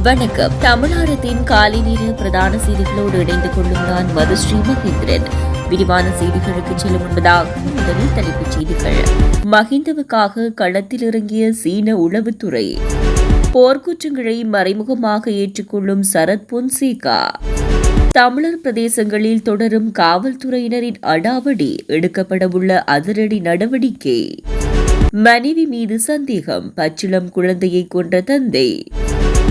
வணக்கம். தமிழகத்தின் காலை நேர பிரதான செய்திகளோடு இணைந்து கொள்ளும் நான் மதுஸ்ரீ மகேந்திரன். விரிவான செய்திகளுக்கு செல்லும் முன்பதாக முதலில் தலைப்புச் செய்திகள். மஹிந்தவுக்காக களத்தில் இறங்கிய சீன உளவுத்துறை. போர்க்குற்றங்களை மறைமுகமாக ஏற்றுக்கொள்ளும் சரத் பொன்சேகா. தமிழர் பிரதேசங்களில் தொடரும் காவல்துறையினரின் அடாவடி, எடுக்கப்படவுள்ள அதிரடி நடவடிக்கை. மனைவி மீது சந்தேகம், பச்சிளம் குழந்தையை கொன்ற தந்தை.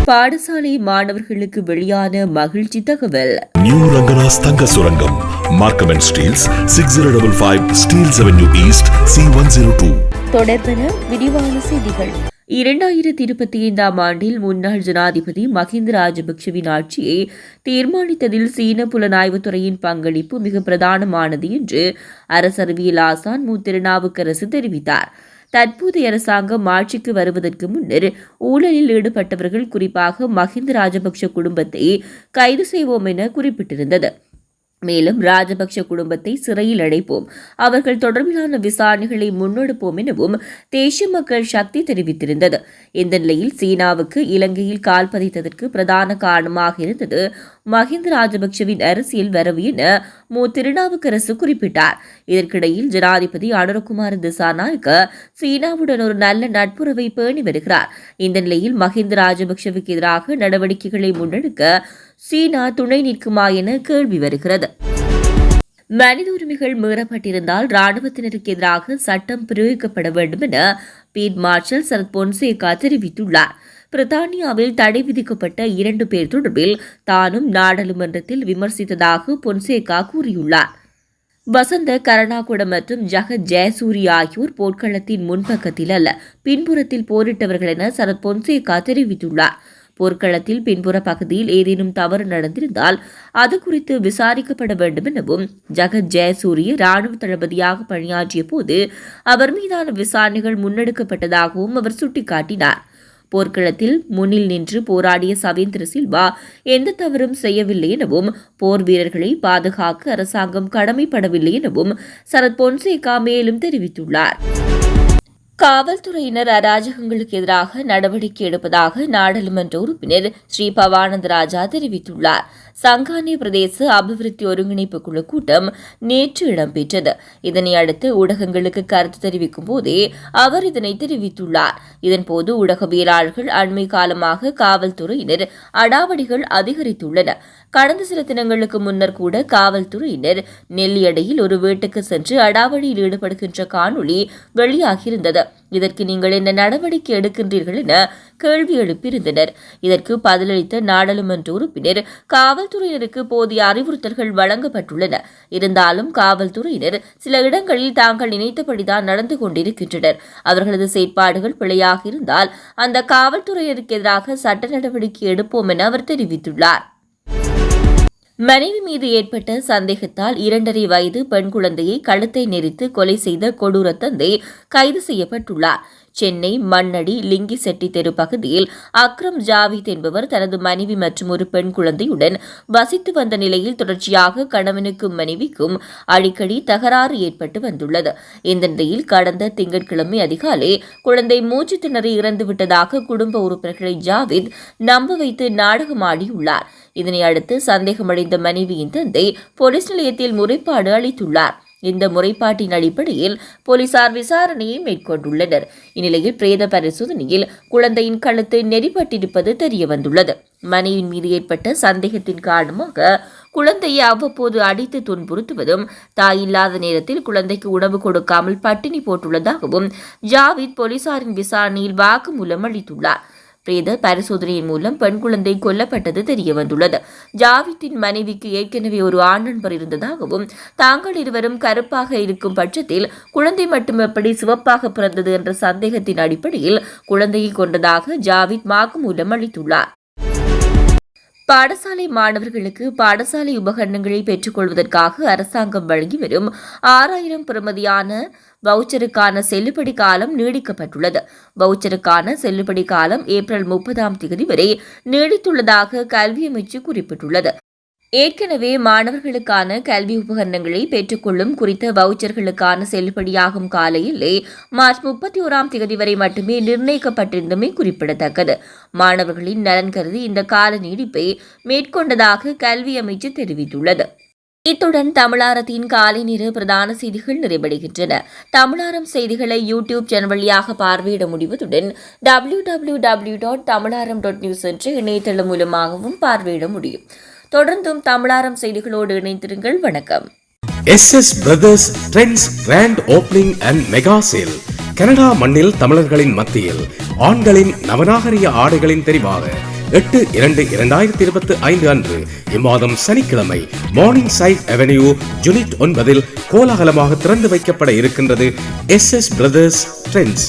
பாடசாலை மாணவர்களுக்கு வெளியான மகிழ்ச்சி தகவல். நியூ ரங்கநாஸ் தங்க சுரங்கம், Markham and Steeles, 6055 Steeles Avenue East, C102. தொடர்பென விரிவான செய்திகள். 2025 ஆண்டில் முன்னாள் ஜனாதிபதி மஹிந்த ராஜபக்சவின் ஆட்சியை தீர்மானித்ததில் சீன புலனாய்வுத்துறையின் பங்களிப்பு மிக பிரதானமானது என்று அரசறிவியல் ஆசான் மு. திருநாவுக்கரசு தெரிவித்தார். தற்போதைய அரசாங்கம் ஆட்சிக்கு வருவதற்கு முன்னர் ஊழலில் ஈடுபட்டவர்கள், குறிப்பாக மஹிந்த ராஜபக்ஷ குடும்பத்தை கைது செய்வோம் என குறிப்பிட்டிருந்தது. மேலும் ராஜபக்ஷ குடும்பத்தை சிறையில் அடைப்போம், அவர்கள் தொடர்பிலான விசாரணைகளை முன்னெடுப்போம் எனவும் தேசிய மக்கள் சக்தி தெரிவித்திருந்தது. இந்த நிலையில் சீனாவுக்கு இலங்கையில் கால் பதித்ததற்கு பிரதான காரணமாக இருந்தது மஹிந்த ராஜபக்சவின் அரசியல் வரவு என மு. திருநாவுக்கரசு குறிப்பிட்டார். இதற்கிடையில் ஜனாதிபதி அனுரகுமார திசாநாயக்க சீனாவுடன் ஒரு நல்ல நட்புறவை பேணி வருகிறார். இந்த நிலையில் மஹிந்த ராஜபக்சவுக்கு எதிராக நடவடிக்கைகளை முன்னெடுக்க சீனா துணை நிற்குமா என கேள்வி வருகிறது. மனித உரிமைகள் மீறப்பட்டிருந்தால் ராணுவத்தினருக்கு எதிராக சட்டம் பிரயோகிக்கப்பட வேண்டும் என பீல்ட் மார்ஷல் சரத் பொன்சேகா தெரிவித்துள்ளார். பிரித்தானியாவில் தடை விதிக்கப்பட்ட 2 பேர் தொடர்பில் தானும் நாடாளுமன்றத்தில் விமர்சித்ததாக பொன்சேகா கூறியுள்ளார். வசந்த கருணாகுடம் மற்றும் ஜகத் ஜெயசூரி ஆகியோர் போர்க்களத்தின் முன்பக்கத்தில் அல்ல, பின்புறத்தில் போரிட்டவர்கள் என சரத் பொன்சேகா தெரிவித்துள்ளார். போர்க்களத்தில் பின்புற பகுதியில் ஏதேனும் தவறு நடந்திருந்தால் அது குறித்து விசாரிக்கப்பட வேண்டும் எனவும், ஜகத் ஜெயசூரிய ராணுவ தளபதியாக பணியாற்றிய போது அவர் மீதான விசாரணைகள் முன்னெடுக்கப்பட்டதாகவும் அவர் சுட்டிக்காட்டினார். போர்க்களத்தில் முன்னில் நின்று போராடிய சவேந்திர சில்வா எந்த தவறும் செய்யவில்லை எனவும், போர் வீரர்களை பாதுகாக்க அரசாங்கம் கடமைப்படவில்லை எனவும் சரத் பொன்சேகா மேலும் தெரிவித்துள்ளார். காவல்துறையினர் அராஜகங்களுக்கு எதிராக நடவடிக்கை எடுப்பதாக நாடாளுமன்ற உறுப்பினர் ஸ்ரீ பவானந்த ராஜா தெரிவித்துள்ளார். சங்கானி பிரதேச அபிவிருத்தி ஒருங்கிணைப்பு குழு கூட்டம் நேற்று இடம்பெற்றது. இதனை அடுத்து ஊடகங்களுக்கு கருத்து தெரிவிக்கும் போதே அவர் இதனை தெரிவித்துள்ளார். இதன்போது ஊடகவியலாளர்கள் அண்மை காலமாக காவல்துறையினர் அடாவடிகள் அதிகரித்துள்ளன. கடந்த சில தினங்களுக்கு முன்னர் கூட காவல்துறையினர் நெல்லியடையில் ஒரு வீட்டுக்கு சென்று அடாவடியில் ஈடுபடுகின்ற காணொளி வெளியாகியிருந்தது. இதற்கு நீங்கள் என்ன நடவடிக்கை எடுக்கின்றீர்கள் என கேள்வி எழுப்பியிருந்தனர். இதற்கு பதிலளித்த நாடாளுமன்ற உறுப்பினர், காவல்துறையினருக்கு போதிய அறிவுறுத்தல்கள் வழங்கப்பட்டுள்ளன. இருந்தாலும் காவல்துறையினர் சில இடங்களில் தாங்கள் நினைத்தபடிதான் நடந்து கொண்டிருக்கின்றனர். அவர்களது செயற்பாடுகள் பிழையாக இருந்தால் அந்த காவல்துறையினருக்கு எதிராக சட்ட நடவடிக்கை எடுப்போம் என அவர் தெரிவித்துள்ளார். மனைவி மீது ஏற்பட்ட சந்தேகத்தால் 2.5 வயது பெண் குழந்தையை கழுத்தை நெரித்து கொலை செய்த கொடூர தந்தை கைது செய்யப்பட்டுள்ளார். சென்னை மண்ணடி லிங்கிசெட்டி தெரு பகுதியில் அக்ரம் ஜாவித் என்பவர் தனது மனைவி மற்றும் ஒரு பெண் குழந்தையுடன் வசித்து வந்த நிலையில் தொடர்ச்சியாக கணவனுக்கும் மனைவிக்கும் அடிக்கடி தகராறு ஏற்பட்டு வந்துள்ளது. இந்த நிலையில் கடந்த திங்கட்கிழமை அதிகாலை குழந்தை மூச்சு திணறி இறந்துவிட்டதாக குடும்ப உறுப்பினர்களை ஜாவித் நம்ப வைத்து நாடகமாடியுள்ளார். இதனை அடுத்து சந்தேகமடைந்த மனைவியின் தந்தை போலீஸ் நிலையத்தில் முறைப்பாடு அளித்துள்ளார். இந்த முறைப்பாட்டின் அடிப்படையில் போலீசார் விசாரணையை மேற்கொண்டுள்ளனர். இந்நிலையில் பிரேத பரிசோதனையில் குழந்தையின் கழுத்து நெறிப்பட்டிருப்பது தெரியவந்துள்ளது. மனைவியின் மீது ஏற்பட்ட சந்தேகத்தின் காரணமாக குழந்தையை அவ்வப்போது அடித்து துன்புறுத்துவதும், தாயில்லாத நேரத்தில் குழந்தைக்கு உணவு கொடுக்காமல் பட்டினி போட்டுள்ளதாகவும் ஜாவித் போலீசாரின் விசாரணையில் வாக்குமூலம் அளித்துள்ளார். பிரேத பரிசோதனையின் மூலம் பெண் குழந்தை கொல்லப்பட்டது தெரியவந்துள்ளது. ஜாவித்தின் மனைவிக்கு ஏற்கனவே ஒரு ஆண் நண்பர் இருந்ததாகவும், தாங்கள் இருவரும் கருப்பாக இருக்கும் பட்சத்தில் குழந்தை மட்டும் எப்படி சிவப்பாக பிறந்தது என்ற சந்தேகத்தின் அடிப்படையில் குழந்தையை கொண்டதாக ஜாவித் வாக்குமூலம் அளித்துள்ளார். பாடசாலை மாணவர்களுக்கு பாடசாலை உபகரணங்களை பெற்றுக் கொள்வதற்காக அரசாங்கம் வழங்கி வரும் 6000 பெறுமதியான வவுச்சருக்கான செல்லுபடி காலம் நீடிக்கப்பட்டுள்ளது. வவுச்சருக்கான செல்லுபடி காலம் ஏப்ரல் 30 வரை நீடித்துள்ளதாக கல்வி அமைச்சு குறிப்பிட்டுள்ளது. ஏற்கனவே மாணவர்களுக்கான கல்வி உபகரணங்களை பெற்றுக்கொள்ளும் குறித்த வவுச்சர்களுக்கான செல்லுபடியாகும் கால எல்லை மார்ச் 31ஆம் தேதி வரை மட்டுமே நிர்ணயிக்கப்பட்டிருந்தமை குறிப்பிடத்தக்கது. மாணவர்களின் நலன் கருதி இந்த கால நீடிப்பை மேற்கொண்டதாக கல்வி அமைச்சு தெரிவித்துள்ளது. இத்துடன் தமிழாரத்தின் காலை நேர பிரதான செய்திகள் நிறைவடைகின்றன. தமிழாரம் செய்திகளை யூடியூப் சேனல் வழியாக பார்வையிட முடிவதுடன் www.tamilaram.news என்ற இணையதளம் மூலமாகவும் பார்வையிட முடியும். தொடர்ந்தும் தமிழாரம் செய்திகளோடு இணைந்திருங்கள். வணக்கம். SS Brothers Trends Grand Opening and Mega Sale. Canada மண்ணில் தமிழர்களின் மத்தியில் ஆண்களின் நவநாகரிக ஆடைகளின் தெரிவாக 8/2/2025 அன்று இம்மாதம் சனிக்கிழமை மார்னிங் சைட் அவென்யூ யூனிட் 9 கோலாகலமாக திறந்து வைக்கப்பட இருக்கின்றது SS Brothers Trends.